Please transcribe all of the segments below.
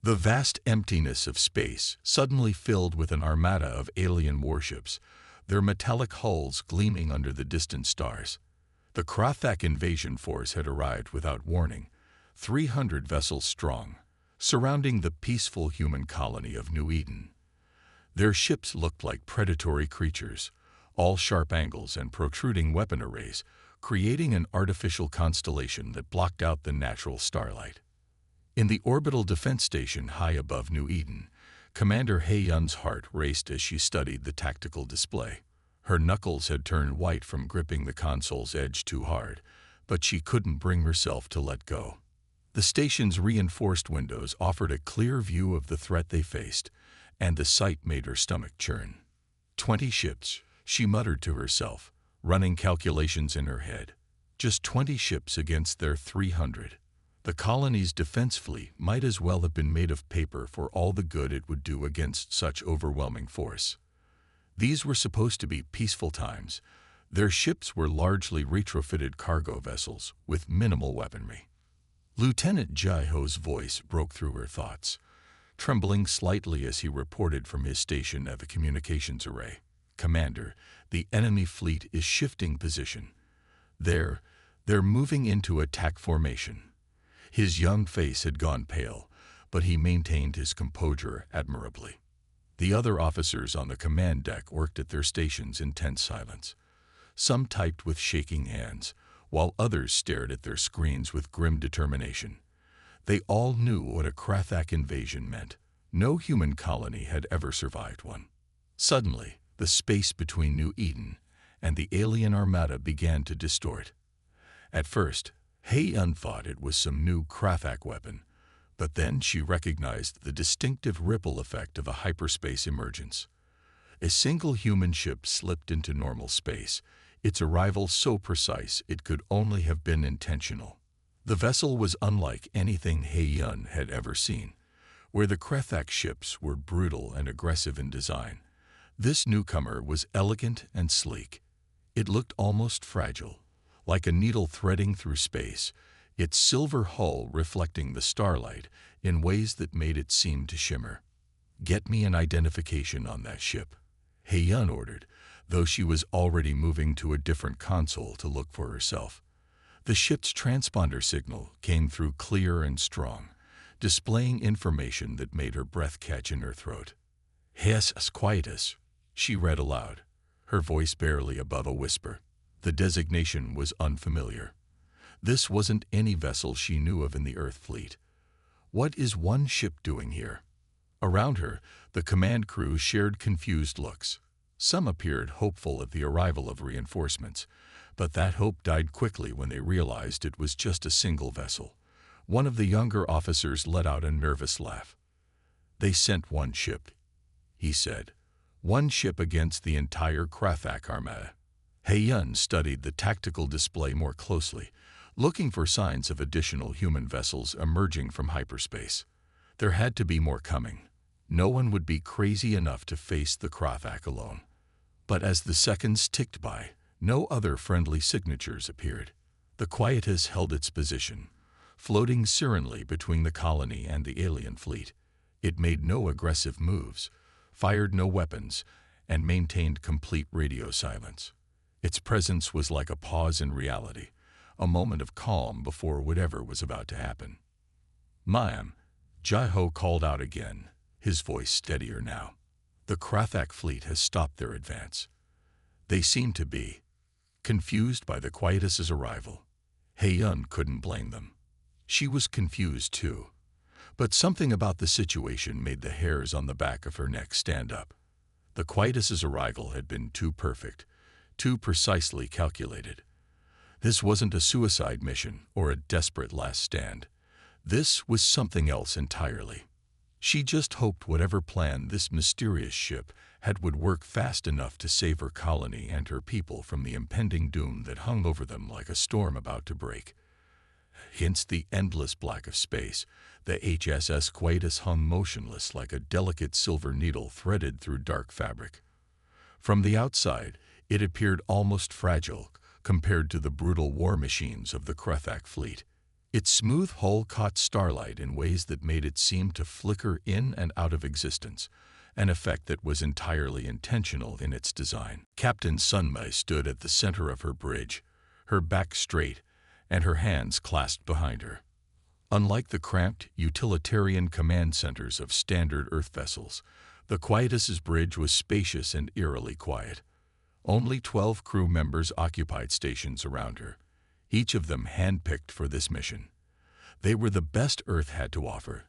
The vast emptiness of space suddenly filled with an armada of alien warships, their metallic hulls gleaming under the distant stars. The Krathak invasion force had arrived without warning, 300 vessels strong, surrounding the peaceful human colony of New Eden. Their ships looked like predatory creatures, all sharp angles and protruding weapon arrays, creating an artificial constellation that blocked out the natural starlight. In the orbital defense station high above New Eden, Commander Hei-Yun's heart raced as she studied the tactical display. Her knuckles had turned white from gripping the console's edge too hard, but she couldn't bring herself to let go. The station's reinforced windows offered a clear view of the threat they faced, and the sight made her stomach churn. 20 ships, she muttered to herself, running calculations in her head. Just 20 ships against their 300. The colony's defense fleet might as well have been made of paper for all the good it would do against such overwhelming force. These were supposed to be peaceful times. Their ships were largely retrofitted cargo vessels with minimal weaponry. Lieutenant Jai-Ho's voice broke through her thoughts, trembling slightly as he reported from his station at the communications array. "Commander, the enemy fleet is shifting position. They're moving into attack formation." His young face had gone pale, but he maintained his composure admirably. The other officers on the command deck worked at their stations in tense silence. Some typed with shaking hands, while others stared at their screens with grim determination. They all knew what a Krathak invasion meant. No human colony had ever survived one. Suddenly, the space between New Eden and the alien armada began to distort. At first, Hei-Yun thought it was some new Krathak weapon, but then she recognized the distinctive ripple effect of a hyperspace emergence. A single human ship slipped into normal space, its arrival so precise it could only have been intentional. The vessel was unlike anything Hei-Yun had ever seen. Where the Krathak ships were brutal and aggressive in design, this newcomer was elegant and sleek. It looked almost fragile, like a needle threading through space, its silver hull reflecting the starlight in ways that made it seem to shimmer. "Get me an identification on that ship," Hei-Yun ordered, though she was already moving to a different console to look for herself. The ship's transponder signal came through clear and strong, displaying information that made her breath catch in her throat. "HFY Quietus," she read aloud, her voice barely above a whisper. The designation was unfamiliar. This wasn't any vessel she knew of in the Earth fleet. What is one ship doing here? Around her, the command crew shared confused looks. Some appeared hopeful at the arrival of reinforcements, but that hope died quickly when they realized it was just a single vessel. One of the younger officers let out a nervous laugh. "They sent one ship," he said. "One ship against the entire Krathak armada." Hei-Yun studied the tactical display more closely, looking for signs of additional human vessels emerging from hyperspace. There had to be more coming. No one would be crazy enough to face the Krathak alone. But as the seconds ticked by, no other friendly signatures appeared. The Quietus held its position, floating serenely between the colony and the alien fleet. It made no aggressive moves, fired no weapons, and maintained complete radio silence. Its presence was like a pause in reality, a moment of calm before whatever was about to happen. "Ma'am," Jai-Ho called out again, his voice steadier now. "The Krathak fleet has stopped their advance." They seemed to be confused by the Quietus's arrival. Hei-Yun couldn't blame them. She was confused too, but something about the situation made the hairs on the back of her neck stand up. The Quietus's arrival had been too perfect, too precisely calculated. This wasn't a suicide mission or a desperate last stand. This was something else entirely. She just hoped whatever plan this mysterious ship had would work fast enough to save her colony and her people from the impending doom that hung over them like a storm about to break. Against the endless black of space, the HSS Quietus hung motionless like a delicate silver needle threaded through dark fabric. From the outside, it appeared almost fragile compared to the brutal war machines of the Krathak fleet. Its smooth hull caught starlight in ways that made it seem to flicker in and out of existence, an effect that was entirely intentional in its design. Captain Sunmai stood at the center of her bridge, her back straight and her hands clasped behind her. Unlike the cramped, utilitarian command centers of standard Earth vessels, the Quietus's bridge was spacious and eerily quiet. Only 12 crew members occupied stations around her, each of them handpicked for this mission. They were the best Earth had to offer,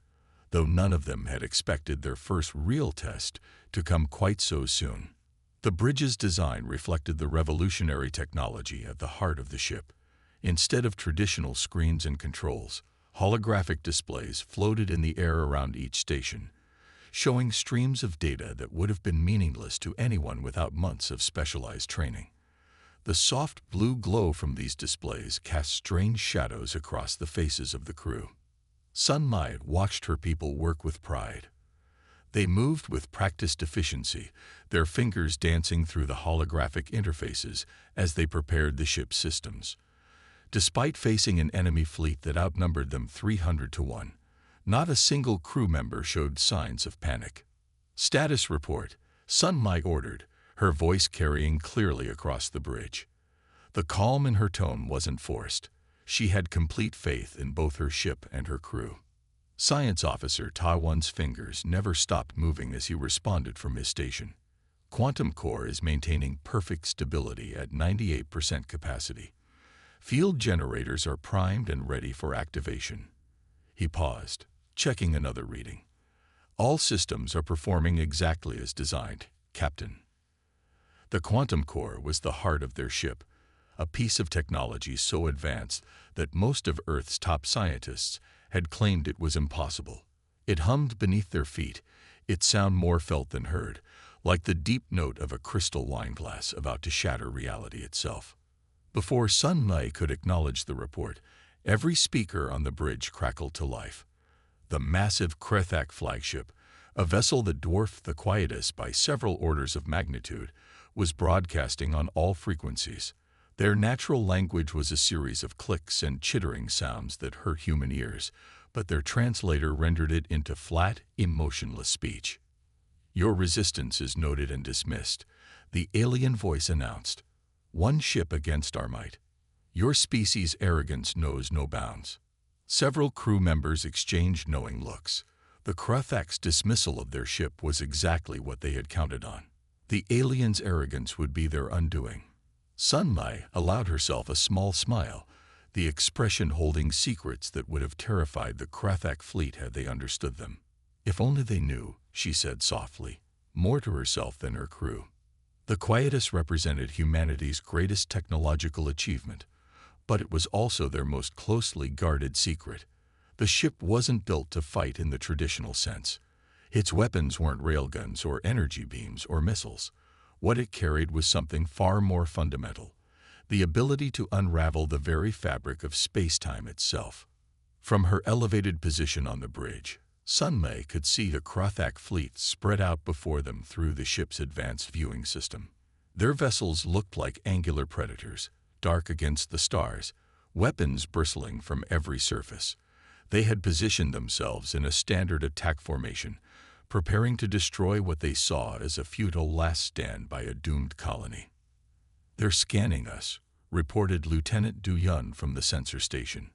though none of them had expected their first real test to come quite so soon. The bridge's design reflected the revolutionary technology at the heart of the ship. Instead of traditional screens and controls, holographic displays floated in the air around each station, showing streams of data that would have been meaningless to anyone without months of specialized training. The soft blue glow from these displays cast strange shadows across the faces of the crew. Sunmai watched her people work with pride. They moved with practiced efficiency, their fingers dancing through the holographic interfaces as they prepared the ship's systems. Despite facing an enemy fleet that outnumbered them 300 to 1, not a single crew member showed signs of panic. "Status report," Sunmai ordered, her voice carrying clearly across the bridge. The calm in her tone wasn't forced. She had complete faith in both her ship and her crew. Science Officer Taiwan's fingers never stopped moving as he responded from his station. "Quantum core is maintaining perfect stability at 98% capacity. Field generators are primed and ready for activation." He paused, checking another reading. "All systems are performing exactly as designed, Captain." The quantum core was the heart of their ship, a piece of technology so advanced that most of Earth's top scientists had claimed it was impossible. It hummed beneath their feet, its sound more felt than heard, like the deep note of a crystal wine glass about to shatter reality itself. Before Sunmai could acknowledge the report, every speaker on the bridge crackled to life. The massive Krethak flagship, a vessel that dwarfed the Quietus by several orders of magnitude, was broadcasting on all frequencies. Their natural language was a series of clicks and chittering sounds that hurt human ears, but their translator rendered it into flat, emotionless speech. "Your resistance is noted and dismissed," the alien voice announced. "One ship against our might. Your species' arrogance knows no bounds." Several crew members exchanged knowing looks. The Krethak's dismissal of their ship was exactly what they had counted on. The aliens' arrogance would be their undoing. Sunmai allowed herself a small smile, the expression holding secrets that would have terrified the Krethak fleet had they understood them. "If only they knew," she said softly, more to herself than her crew. The Quietus represented humanity's greatest technological achievement, but it was also their most closely guarded secret. The ship wasn't built to fight in the traditional sense. Its weapons weren't railguns or energy beams or missiles. What it carried was something far more fundamental, the ability to unravel the very fabric of space-time itself. From her elevated position on the bridge, Sunmai could see the Krethak fleet spread out before them through the ship's advanced viewing system. Their vessels looked like angular predators, dark against the stars, weapons bristling from every surface. They had positioned themselves in a standard attack formation, preparing to destroy what they saw as a futile last stand by a doomed colony. "They're scanning us," reported Lieutenant Du Yun from the sensor station.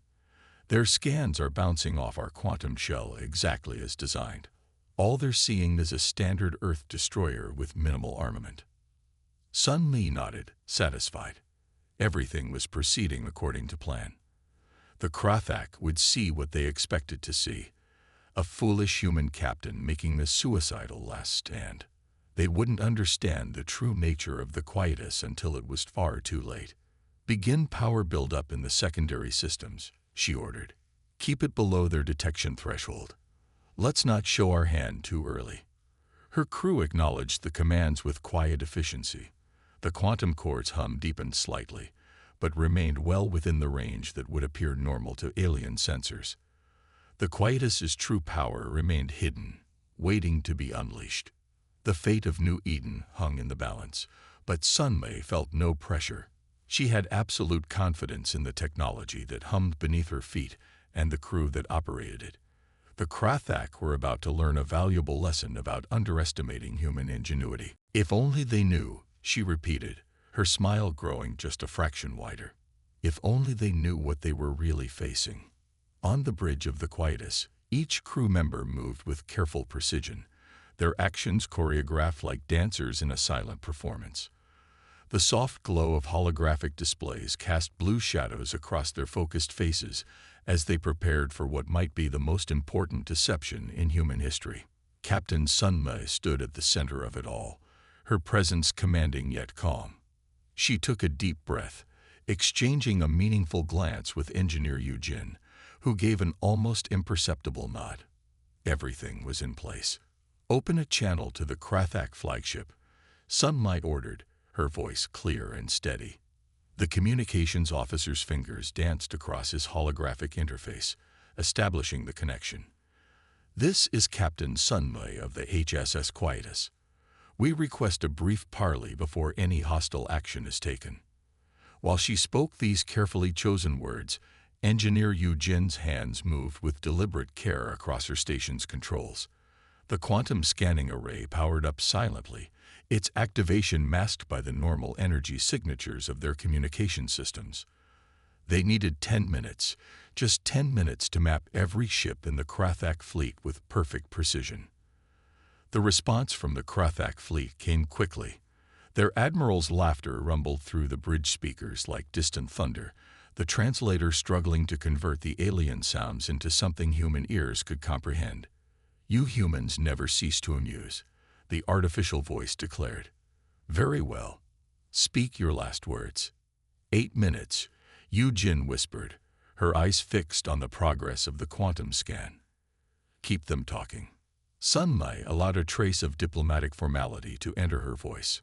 "Their scans are bouncing off our quantum shell exactly as designed. All they're seeing is a standard Earth destroyer with minimal armament." Sunmi nodded, satisfied. Everything was proceeding according to plan. The Krethak would see what they expected to see, a foolish human captain making the suicidal last stand. They wouldn't understand the true nature of the Quietus until it was far too late. "Begin power buildup in the secondary systems," she ordered. "Keep it below their detection threshold. Let's not show our hand too early." Her crew acknowledged the commands with quiet efficiency. The quantum core's hum deepened slightly, but remained well within the range that would appear normal to alien sensors. The Quietus's true power remained hidden, waiting to be unleashed. The fate of New Eden hung in the balance, but Sunmai felt no pressure. She had absolute confidence in the technology that hummed beneath her feet and the crew that operated it. The Krathak were about to learn a valuable lesson about underestimating human ingenuity. If only they knew, she repeated, her smile growing just a fraction wider. If only they knew what they were really facing. On the bridge of the Quietus, each crew member moved with careful precision, their actions choreographed like dancers in a silent performance. The soft glow of holographic displays cast blue shadows across their focused faces as they prepared for what might be the most important deception in human history. Captain Sunmei stood at the center of it all, her presence commanding yet calm. She took a deep breath, exchanging a meaningful glance with Engineer Yujin, who gave an almost imperceptible nod. Everything was in place. Open a channel to the Krathak flagship, Sunmei ordered, her voice clear and steady. The communications officer's fingers danced across his holographic interface, establishing the connection. This is Captain Sunmei of the HSS Quietus. We request a brief parley before any hostile action is taken. While she spoke these carefully chosen words, Engineer Yujin's hands moved with deliberate care across her station's controls. The quantum scanning array powered up silently, its activation masked by the normal energy signatures of their communication systems. They needed 10 minutes, just 10 minutes to map every ship in the Krathak fleet with perfect precision. The response from the Krathak fleet came quickly. Their admiral's laughter rumbled through the bridge speakers like distant thunder, the translator struggling to convert the alien sounds into something human ears could comprehend. You humans never cease to amuse, the artificial voice declared. Very well. Speak your last words. 8 minutes, Yujin whispered, her eyes fixed on the progress of the quantum scan. Keep them talking. Sunmei allowed a trace of diplomatic formality to enter her voice.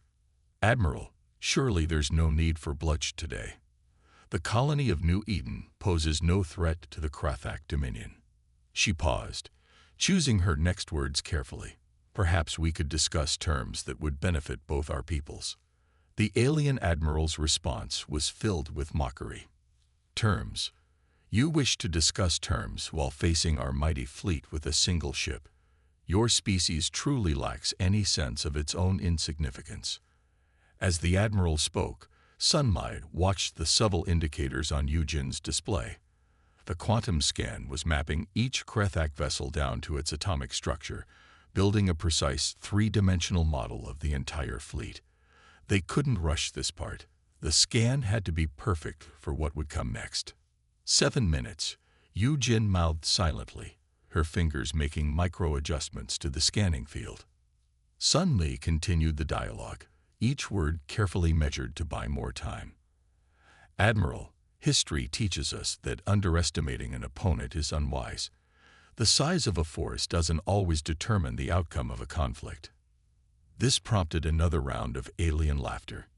Admiral, surely there's no need for bloodshed today. The colony of New Eden poses no threat to the Krathak Dominion. She paused, choosing her next words carefully. Perhaps we could discuss terms that would benefit both our peoples. The alien admiral's response was filled with mockery. Terms? You wish to discuss terms while facing our mighty fleet with a single ship. Your species truly lacks any sense of its own insignificance. As the admiral spoke, Sunmei watched the subtle indicators on Yujin's display. The quantum scan was mapping each Krathak vessel down to its atomic structure, building a precise three-dimensional model of the entire fleet. They couldn't rush this part. The scan had to be perfect for what would come next. 7 minutes. Yujin mouthed silently, her fingers making micro-adjustments to the scanning field. Sunmei continued the dialogue, each word carefully measured to buy more time. Admiral, history teaches us that underestimating an opponent is unwise. The size of a force doesn't always determine the outcome of a conflict. This prompted another round of alien laughter.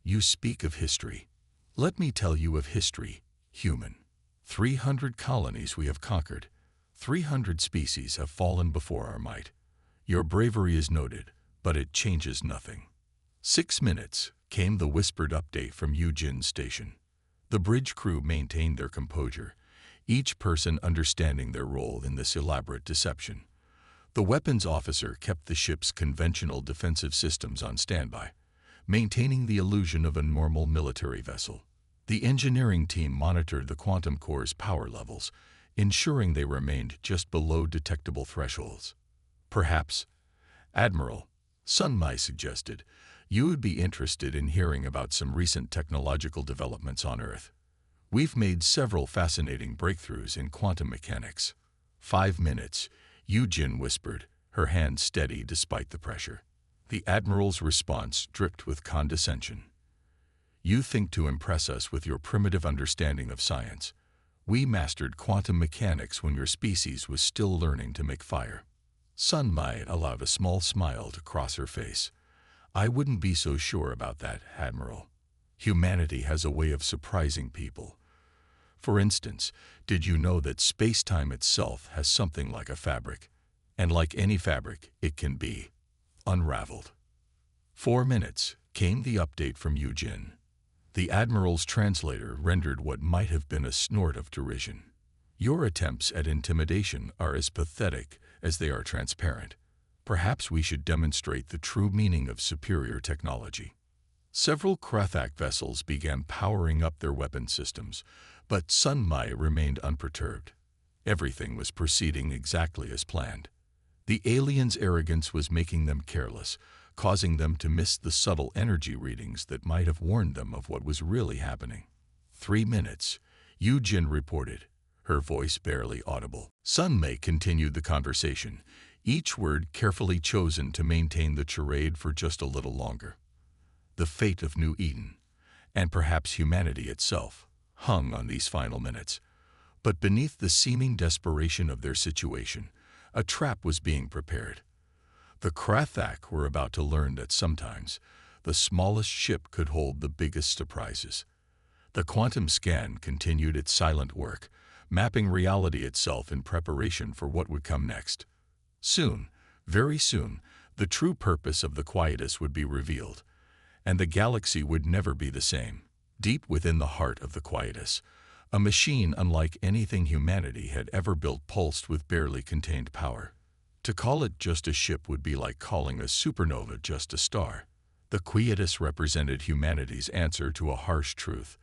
You speak of history. Let me tell you of history, human. 300 colonies we have conquered. 300 species have fallen before our might. Your bravery is noted, but it changes nothing. 6 minutes, came the whispered update from Yujin's station. The bridge crew maintained their composure, each person understanding their role in this elaborate deception. The weapons officer kept the ship's conventional defensive systems on standby, maintaining the illusion of a normal military vessel. The engineering team monitored the quantum core's power levels, ensuring they remained just below detectable thresholds. Perhaps, Admiral, Sunmei suggested, you would be interested in hearing about some recent technological developments on Earth. We've made several fascinating breakthroughs in quantum mechanics. 5 minutes, Yujin whispered, her hand steady despite the pressure. The Admiral's response dripped with condescension. You think to impress us with your primitive understanding of science. We mastered quantum mechanics when your species was still learning to make fire. Sunmei allowed a small smile to cross her face. I wouldn't be so sure about that, Admiral. Humanity has a way of surprising people. For instance, did you know that space-time itself has something like a fabric? And like any fabric, it can be unraveled. 4 minutes, came the update from Yujin. The Admiral's translator rendered what might have been a snort of derision. Your attempts at intimidation are as pathetic as they are transparent. Perhaps we should demonstrate the true meaning of superior technology. Several Krathak vessels began powering up their weapon systems, but Sun Mai remained unperturbed. Everything was proceeding exactly as planned. The aliens' arrogance was making them careless, causing them to miss the subtle energy readings that might have warned them of what was really happening. 3 minutes, Yu Jin reported, her voice barely audible. Sun Mai continued the conversation, each word carefully chosen to maintain the charade for just a little longer. The fate of New Eden, and perhaps humanity itself, hung on these final minutes. But beneath the seeming desperation of their situation, a trap was being prepared. The Krathak were about to learn that sometimes the smallest ship could hold the biggest surprises. The quantum scan continued its silent work, mapping reality itself in preparation for what would come next. Soon, very soon, the true purpose of the quietus would be revealed, and the galaxy would never be the same. Deep within the heart of the quietus, a machine unlike anything humanity had ever built pulsed with barely contained power. To call it just a ship would be like calling a supernova just a star. The quietus represented humanity's answer to a harsh truth.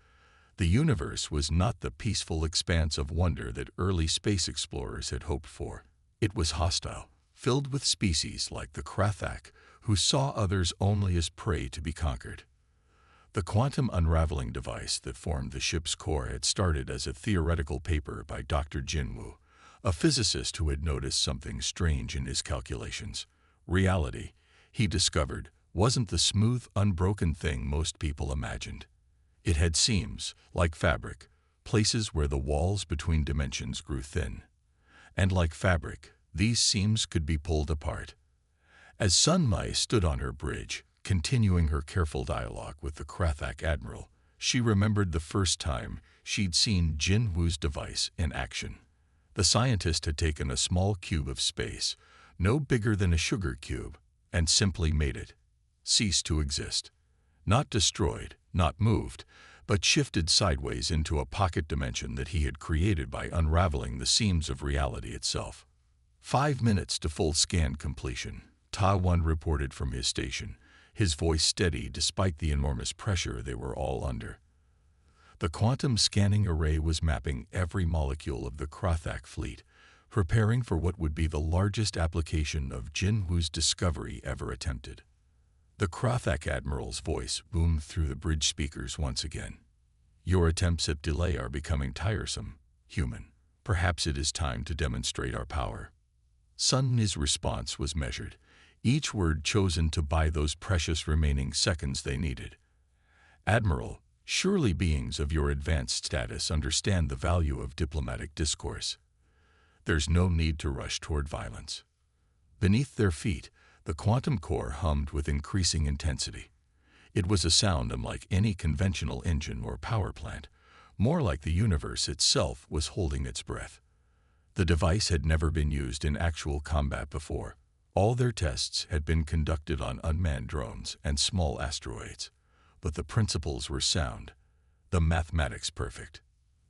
The universe was not the peaceful expanse of wonder that early space explorers had hoped for. It was hostile, filled with species like the Krathak, who saw others only as prey to be conquered. The quantum unraveling device that formed the ship's core had started as a theoretical paper by Dr. Jinwoo, a physicist who had noticed something strange in his calculations. Reality, he discovered, wasn't the smooth, unbroken thing most people imagined. It had seams, like fabric, places where the walls between dimensions grew thin. And like fabric, these seams could be pulled apart. As Sun Mai stood on her bridge, continuing her careful dialogue with the Krathak admiral, she remembered the first time she'd seen Jinwoo's device in action. The scientist had taken a small cube of space, no bigger than a sugar cube, and simply made it cease to exist. Not destroyed, not moved, but shifted sideways into a pocket dimension that he had created by unraveling the seams of reality itself. 5 minutes to full scan completion, Ta Wan reported from his station, his voice steady despite the enormous pressure they were all under. The quantum scanning array was mapping every molecule of the Krathak fleet, preparing for what would be the largest application of Jinwoo's discovery ever attempted. The Krathak admiral's voice boomed through the bridge speakers once again. Your attempts at delay are becoming tiresome, human. Perhaps it is time to demonstrate our power. Sun Ni's response was measured, each word chosen to buy those precious remaining seconds they needed. Admiral, surely beings of your advanced status understand the value of diplomatic discourse. There's no need to rush toward violence. Beneath their feet, the quantum core hummed with increasing intensity. It was a sound unlike any conventional engine or power plant, more like the universe itself was holding its breath. The device had never been used in actual combat before. All their tests had been conducted on unmanned drones and small asteroids, but the principles were sound, the mathematics perfect.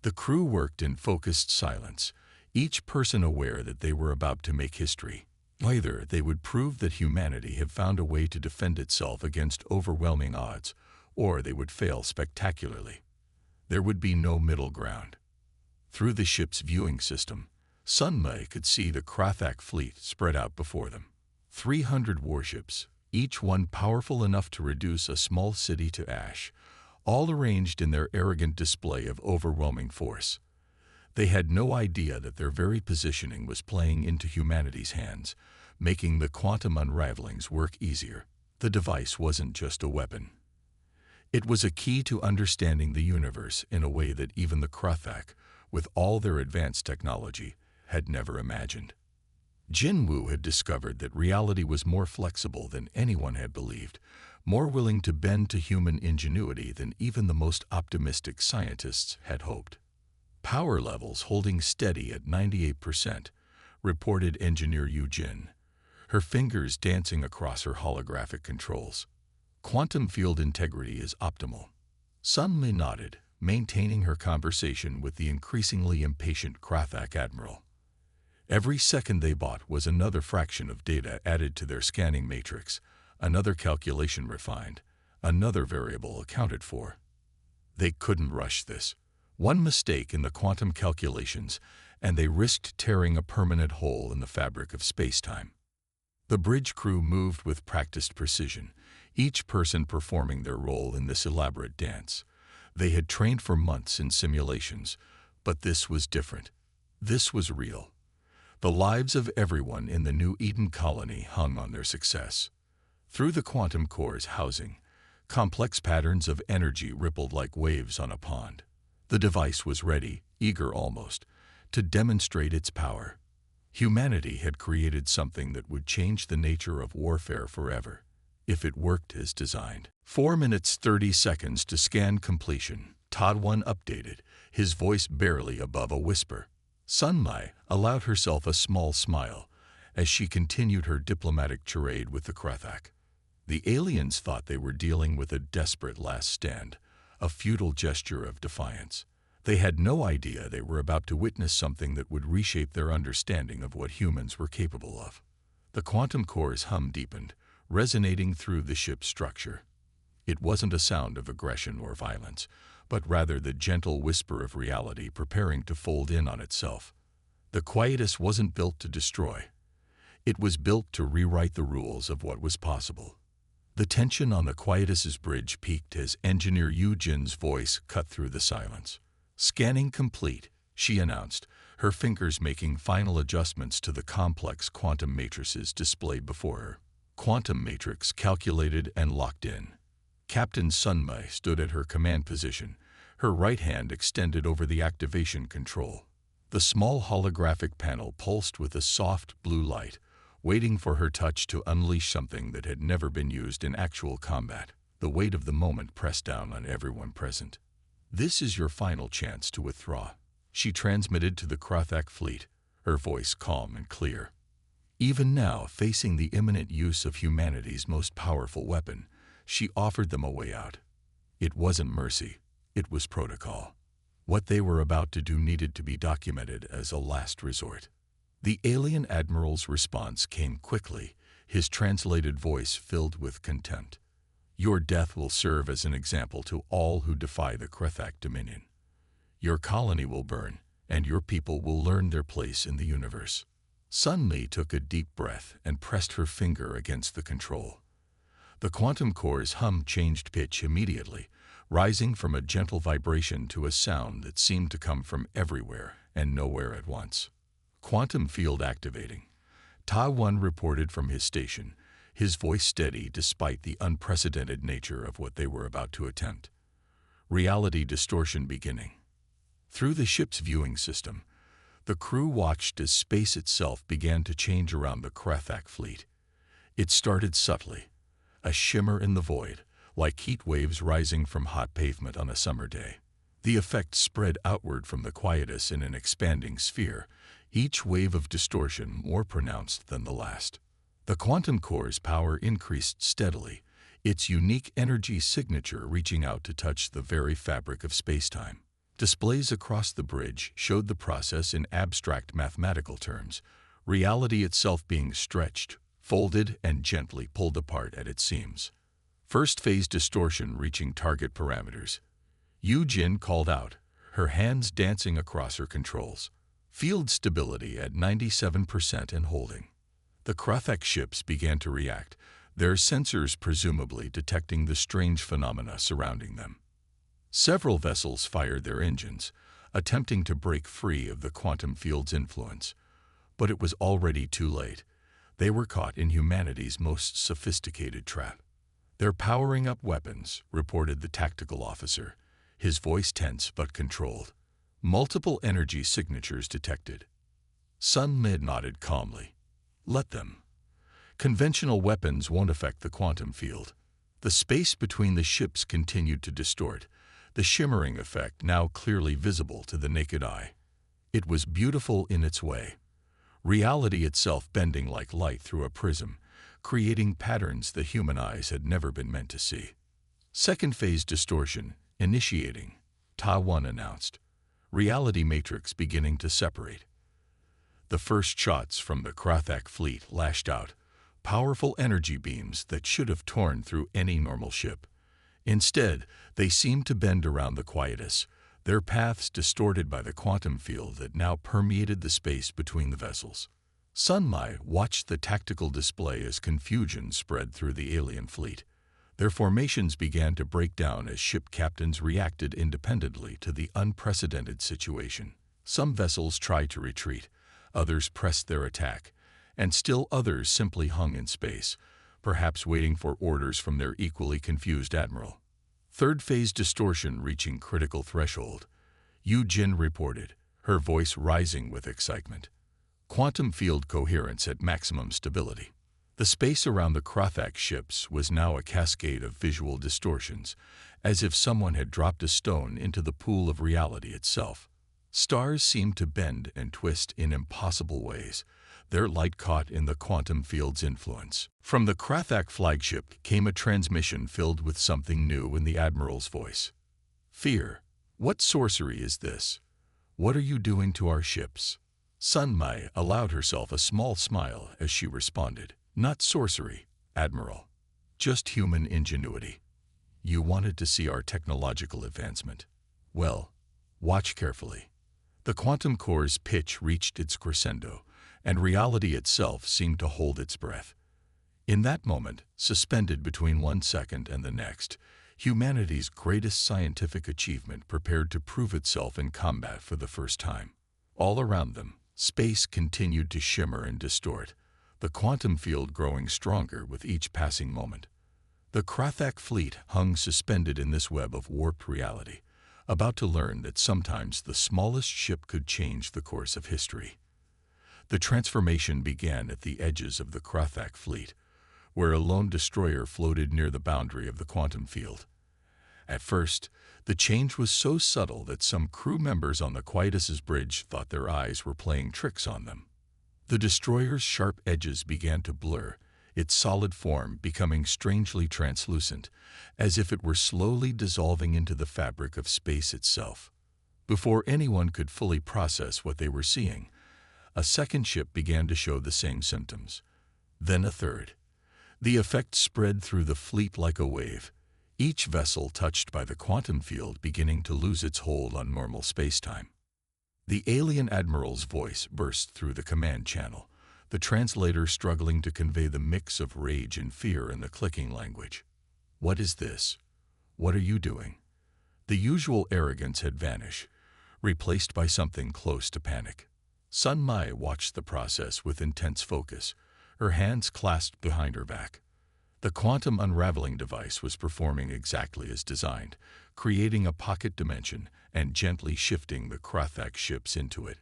The crew worked in focused silence, each person aware that they were about to make history. Either they would prove that humanity had found a way to defend itself against overwhelming odds, or they would fail spectacularly. There would be no middle ground. Through the ship's viewing system, Sun Mai could see the Krathak fleet spread out before them. 300 warships, each one powerful enough to reduce a small city to ash, all arranged in their arrogant display of overwhelming force. They had no idea that their very positioning was playing into humanity's hands, making the quantum unravelings work easier. The device wasn't just a weapon. It was a key to understanding the universe in a way that even the Krathak, with all their advanced technology, had never imagined. Jinwoo had discovered that reality was more flexible than anyone had believed, more willing to bend to human ingenuity than even the most optimistic scientists had hoped. Power levels holding steady at 98%, reported engineer Yu Jin, her fingers dancing across her holographic controls. Quantum field integrity is optimal. Sun Mai nodded, maintaining her conversation with the increasingly impatient Krathak admiral. Every second they bought was another fraction of data added to their scanning matrix, another calculation refined, another variable accounted for. They couldn't rush this. One mistake in the quantum calculations, and they risked tearing a permanent hole in the fabric of space-time. The bridge crew moved with practiced precision, each person performing their role in this elaborate dance. They had trained for months in simulations, but this was different. This was real. The lives of everyone in the New Eden colony hung on their success. Through the quantum core's housing, complex patterns of energy rippled like waves on a pond. The device was ready, eager almost, to demonstrate its power. Humanity had created something that would change the nature of warfare forever, if it worked as designed. 4 minutes 30 seconds to scan completion. Todd 1 updated, his voice barely above a whisper. Sun Mai allowed herself a small smile as she continued her diplomatic charade with the Krathak. The aliens thought they were dealing with a desperate last stand, a futile gesture of defiance. They had no idea they were about to witness something that would reshape their understanding of what humans were capable of. The quantum core's hum deepened, resonating through the ship's structure. It wasn't a sound of aggression or violence, but rather the gentle whisper of reality preparing to fold in on itself. The Quietus wasn't built to destroy. It was built to rewrite the rules of what was possible. The tension on the Quietus's bridge peaked as engineer Yu Jin's voice cut through the silence. "Scanning complete," she announced, her fingers making final adjustments to the complex quantum matrices displayed before her. Quantum matrix calculated and locked in. Captain Sunmai stood at her command position, her right hand extended over the activation control. The small holographic panel pulsed with a soft blue light, waiting for her touch to unleash something that had never been used in actual combat. The weight of the moment pressed down on everyone present. "This is your final chance to withdraw," she transmitted to the Krathak fleet, her voice calm and clear. Even now, facing the imminent use of humanity's most powerful weapon, she offered them a way out. It wasn't mercy, it was protocol. What they were about to do needed to be documented as a last resort. The alien admiral's response came quickly, his translated voice filled with contempt. "Your death will serve as an example to all who defy the Krathak dominion. Your colony will burn, and your people will learn their place in the universe." Sun Mi took a deep breath and pressed her finger against the control. The quantum core's hum changed pitch immediately, rising from a gentle vibration to a sound that seemed to come from everywhere and nowhere at once. "Quantum field activating," Ta One reported from his station, his voice steady despite the unprecedented nature of what they were about to attempt. "Reality distortion beginning." Through the ship's viewing system, the crew watched as space itself began to change around the Krathak fleet. It started subtly, a shimmer in the void, like heat waves rising from hot pavement on a summer day. The effect spread outward from the Quietus in an expanding sphere, each wave of distortion more pronounced than the last. The quantum core's power increased steadily, its unique energy signature reaching out to touch the very fabric of spacetime. Displays across the bridge showed the process in abstract mathematical terms, reality itself being stretched, folded, and gently pulled apart at its seams. First phase distortion reaching target parameters. Yu Jin called out, her hands dancing across her controls. Field stability at 97% and holding. The Krathak ships began to react, their sensors presumably detecting the strange phenomena surrounding them. Several vessels fired their engines, attempting to break free of the quantum field's influence. But it was already too late. They were caught in humanity's most sophisticated trap. "They're powering up weapons," reported the tactical officer, his voice tense but controlled. "Multiple energy signatures detected." Sun Mid nodded calmly. "Let them. Conventional weapons won't affect the quantum field." The space between the ships continued to distort, the shimmering effect now clearly visible to the naked eye. It was beautiful in its way. Reality itself bending like light through a prism, creating patterns the human eyes had never been meant to see. Second phase distortion, initiating. Ta-1 announced, reality matrix beginning to separate. The first shots from the Krathak fleet lashed out, powerful energy beams that should have torn through any normal ship. Instead, they seemed to bend around the Quietus, their paths distorted by the quantum field that now permeated the space between the vessels. Sun Mai watched the tactical display as confusion spread through the alien fleet. Their formations began to break down as ship captains reacted independently to the unprecedented situation. Some vessels tried to retreat, others pressed their attack, and still others simply hung in space, perhaps waiting for orders from their equally confused admiral. Third phase distortion reaching critical threshold, Yu Jin reported, her voice rising with excitement. Quantum field coherence at maximum stability. The space around the Krathak ships was now a cascade of visual distortions, as if someone had dropped a stone into the pool of reality itself. Stars seemed to bend and twist in impossible ways, their light caught in the quantum field's influence. From the Krathak flagship came a transmission filled with something new in the admiral's voice. Fear. What sorcery is this? What are you doing to our ships? Sun Mai allowed herself a small smile as she responded. Not sorcery, Admiral. Just human ingenuity. You wanted to see our technological advancement. Well, watch carefully. The quantum core's pitch reached its crescendo, and reality itself seemed to hold its breath. In that moment, suspended between 1 second and the next, humanity's greatest scientific achievement prepared to prove itself in combat for the first time. All around them, space continued to shimmer and distort, the quantum field growing stronger with each passing moment. The Krathak fleet hung suspended in this web of warped reality, about to learn that sometimes the smallest ship could change the course of history. The transformation began at the edges of the Krathak fleet, where a lone destroyer floated near the boundary of the quantum field. At first, the change was so subtle that some crew members on the Quietus's bridge thought their eyes were playing tricks on them. The destroyer's sharp edges began to blur, its solid form becoming strangely translucent, as if it were slowly dissolving into the fabric of space itself. Before anyone could fully process what they were seeing, a second ship began to show the same symptoms. Then a third. The effect spread through the fleet like a wave, each vessel touched by the quantum field beginning to lose its hold on normal spacetime. The alien admiral's voice burst through the command channel, the translator struggling to convey the mix of rage and fear in the clicking language. What is this? What are you doing? The usual arrogance had vanished, replaced by something close to panic. Sun Mai watched the process with intense focus, her hands clasped behind her back. The quantum unraveling device was performing exactly as designed, creating a pocket dimension and gently shifting the Krathak ships into it.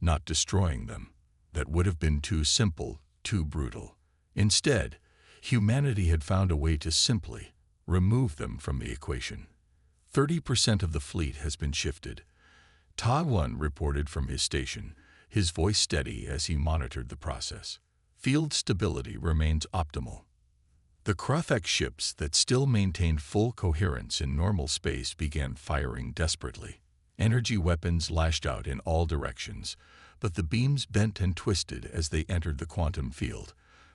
Not destroying them. That would have been too simple, too brutal. Instead, humanity had found a way to simply remove them from the equation. 30% of the fleet has been shifted. Ta-1 reported from his station, his voice steady as he monitored the process. Field stability remains optimal. The Krathak ships that still maintained full coherence in normal space began firing desperately. Energy weapons lashed out in all directions, but the beams bent and twisted as they entered the quantum field,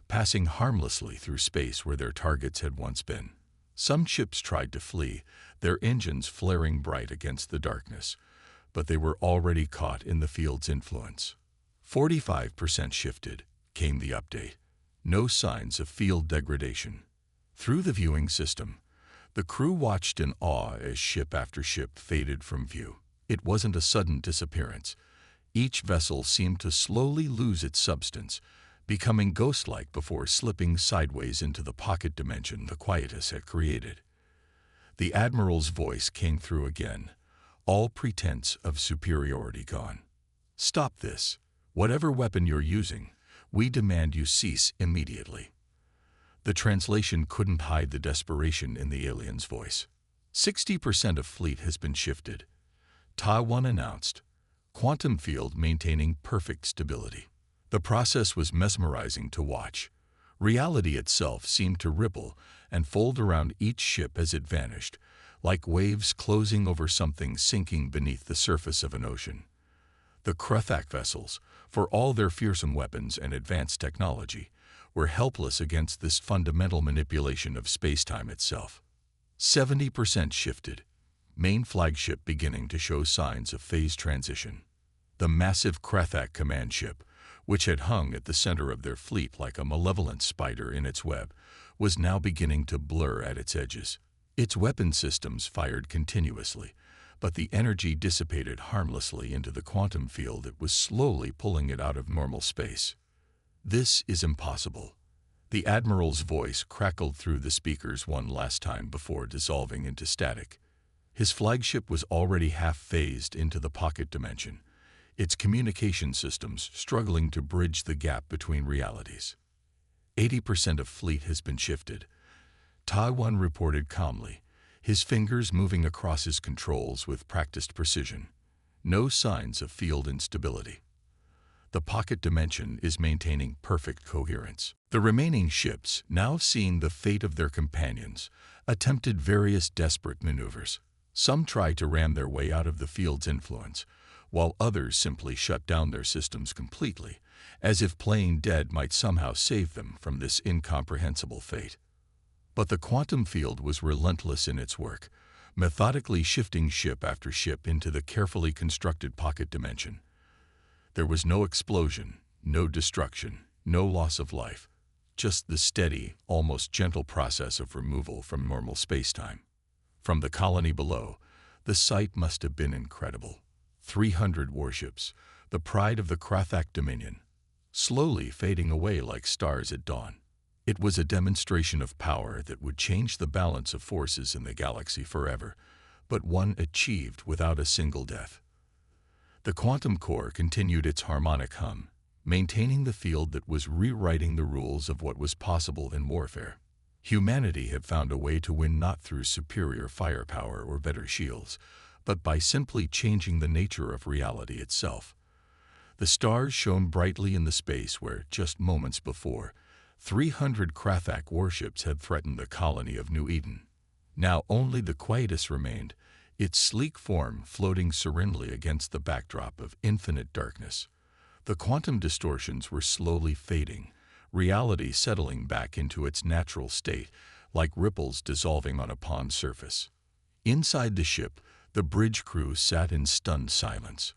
passing harmlessly through space where their targets had once been. Some ships tried to flee, their engines flaring bright against the darkness, but they were already caught in the field's influence. 45% shifted, came the update. No signs of field degradation. Through the viewing system, the crew watched in awe as ship after ship faded from view. It wasn't a sudden disappearance. Each vessel seemed to slowly lose its substance, becoming ghost-like before slipping sideways into the pocket dimension the Quietus had created. The Admiral's voice came through again, all pretense of superiority gone. Stop this. Whatever weapon you're using, we demand you cease immediately. The translation couldn't hide the desperation in the alien's voice. 60% of fleet has been shifted. Ta-1 announced, quantum field maintaining perfect stability. The process was mesmerizing to watch. Reality itself seemed to ripple and fold around each ship as it vanished, like waves closing over something sinking beneath the surface of an ocean. The Kruthak vessels, for all their fearsome weapons and advanced technology, were helpless against this fundamental manipulation of space-time itself. 70% shifted, main flagship beginning to show signs of phase transition. The massive Kruthak command ship, which had hung at the center of their fleet like a malevolent spider in its web, was now beginning to blur at its edges. Its weapon systems fired continuously, but the energy dissipated harmlessly into the quantum field that was slowly pulling it out of normal space. "This is impossible." The Admiral's voice crackled through the speakers one last time before dissolving into static. His flagship was already half-phased into the pocket dimension, its communication systems struggling to bridge the gap between realities. 80% of fleet has been shifted, Taiwan reported calmly, his fingers moving across his controls with practiced precision. No signs of field instability. The pocket dimension is maintaining perfect coherence. The remaining ships, now seeing the fate of their companions, attempted various desperate maneuvers. Some tried to ram their way out of the field's influence, while others simply shut down their systems completely, as if playing dead might somehow save them from this incomprehensible fate. But the quantum field was relentless in its work, methodically shifting ship after ship into the carefully constructed pocket dimension. There was no explosion, no destruction, no loss of life, just the steady, almost gentle process of removal from normal space-time. From the colony below, the sight must have been incredible. 300 warships, the pride of the Kruthak Dominion, slowly fading away like stars at dawn. It was a demonstration of power that would change the balance of forces in the galaxy forever, but one achieved without a single death. The quantum core continued its harmonic hum, maintaining the field that was rewriting the rules of what was possible in warfare. Humanity had found a way to win not through superior firepower or better shields, but by simply changing the nature of reality itself. The stars shone brightly in the space where, just moments before, 300 Kruthak warships had threatened the colony of New Eden. Now only the Quietus remained, its sleek form floating serenely against the backdrop of infinite darkness. The quantum distortions were slowly fading, reality settling back into its natural state, like ripples dissolving on a pond surface. Inside the ship, the bridge crew sat in stunned silence.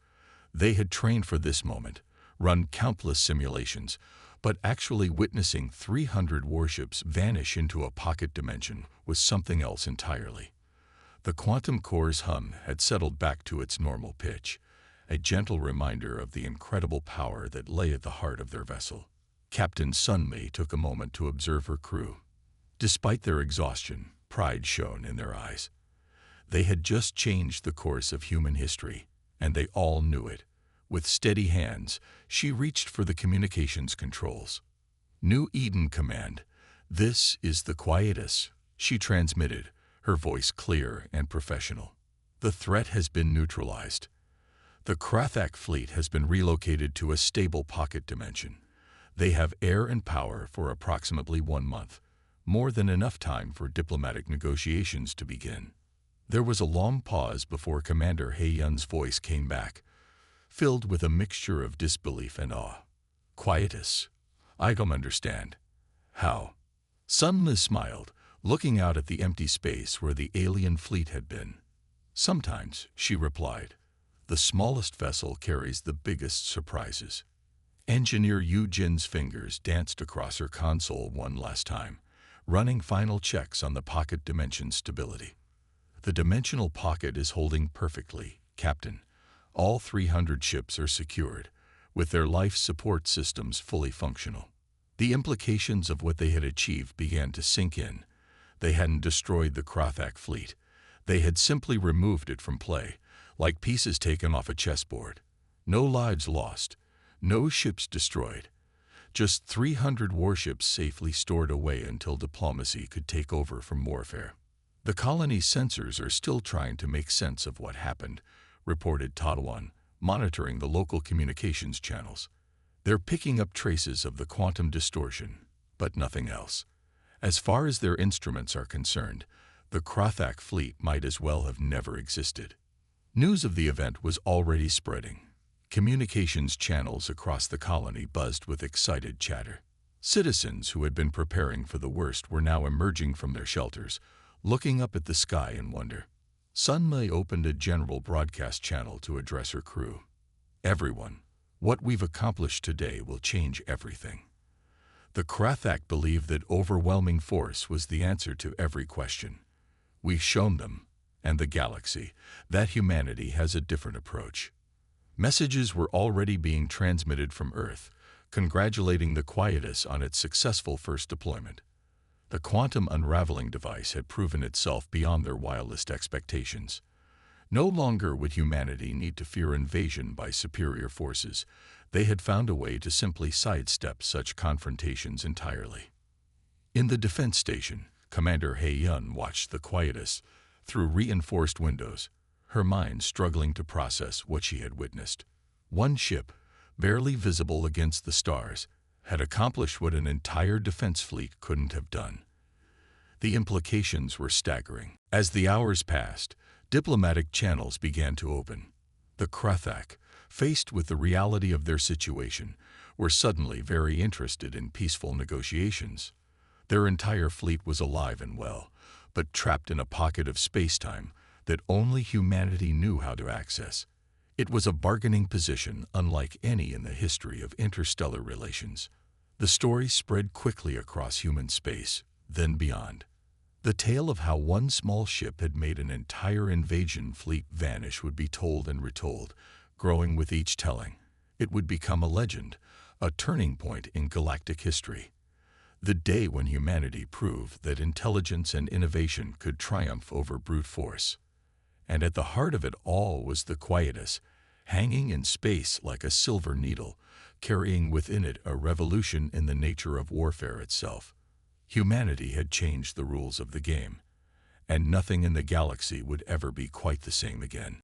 They had trained for this moment, run countless simulations, but actually witnessing 300 warships vanish into a pocket dimension was something else entirely. The quantum core's hum had settled back to its normal pitch, a gentle reminder of the incredible power that lay at the heart of their vessel. Captain Sunmei took a moment to observe her crew. Despite their exhaustion, pride shone in their eyes. They had just changed the course of human history, and they all knew it. With steady hands, she reached for the communications controls. "New Eden Command, this is the Quietus," she transmitted, her voice clear and professional. "The threat has been neutralized. The Kruthak fleet has been relocated to a stable pocket dimension. They have air and power for approximately 1 month, more than enough time for diplomatic negotiations to begin." There was a long pause before Commander Heiyun's voice came back, filled with a mixture of disbelief and awe. "Quietus? I don't understand. How?" Sunma smiled, looking out at the empty space where the alien fleet had been. "Sometimes," she replied, "the smallest vessel carries the biggest surprises." Engineer Yu Jin's fingers danced across her console one last time, running final checks on the pocket dimension stability. "The dimensional pocket is holding perfectly, Captain. All 300 ships are secured, with their life support systems fully functional." The implications of what they had achieved began to sink in. They hadn't destroyed the Kruthak fleet. They had simply removed it from play, like pieces taken off a chessboard. No lives lost, no ships destroyed. Just 300 warships safely stored away until diplomacy could take over from warfare. "The colony's sensors are still trying to make sense of what happened," reported Taiwan, monitoring the local communications channels. "They're picking up traces of the quantum distortion, but nothing else. As far as their instruments are concerned, The Krothak fleet might as well have never existed. News of the event was already spreading. Communications channels across the colony buzzed with excited chatter. Citizens who had been preparing for the worst were now emerging from their shelters, looking up at the sky in wonder. Sun Mei opened a general broadcast channel to address her crew. Everyone, what we've accomplished today will change everything. The Krothak believed that overwhelming force was the answer to every question. We've shown them, and the galaxy, that humanity has a different approach. Messages were already being transmitted from Earth, congratulating the Quietus on its successful first deployment. The quantum unraveling device had proven itself beyond their wildest expectations. No longer would humanity need to fear invasion by superior forces. They had found a way to simply sidestep such confrontations entirely. In the defense station, Commander He Yun watched the Quietus through reinforced windows, her mind struggling to process what she had witnessed. One ship, barely visible against the stars, had accomplished what an entire defense fleet couldn't have done. The implications were staggering. As the hours passed, diplomatic channels began to open. The Krothak, faced with the reality of their situation, were suddenly very interested in peaceful negotiations. Their entire fleet was alive and well, but trapped in a pocket of space-time that only humanity knew how to access. It was a bargaining position unlike any in the history of interstellar relations. The story spread quickly across human space, then beyond. The tale of how one small ship had made an entire invasion fleet vanish would be told and retold, growing with each telling. It would become a legend, a turning point in galactic history. The day when humanity proved that intelligence and innovation could triumph over brute force. And at the heart of it all was the Quietus, hanging in space like a silver needle, carrying within it a revolution in the nature of warfare itself. Humanity had changed the rules of the game, and nothing in the galaxy would ever be quite the same again.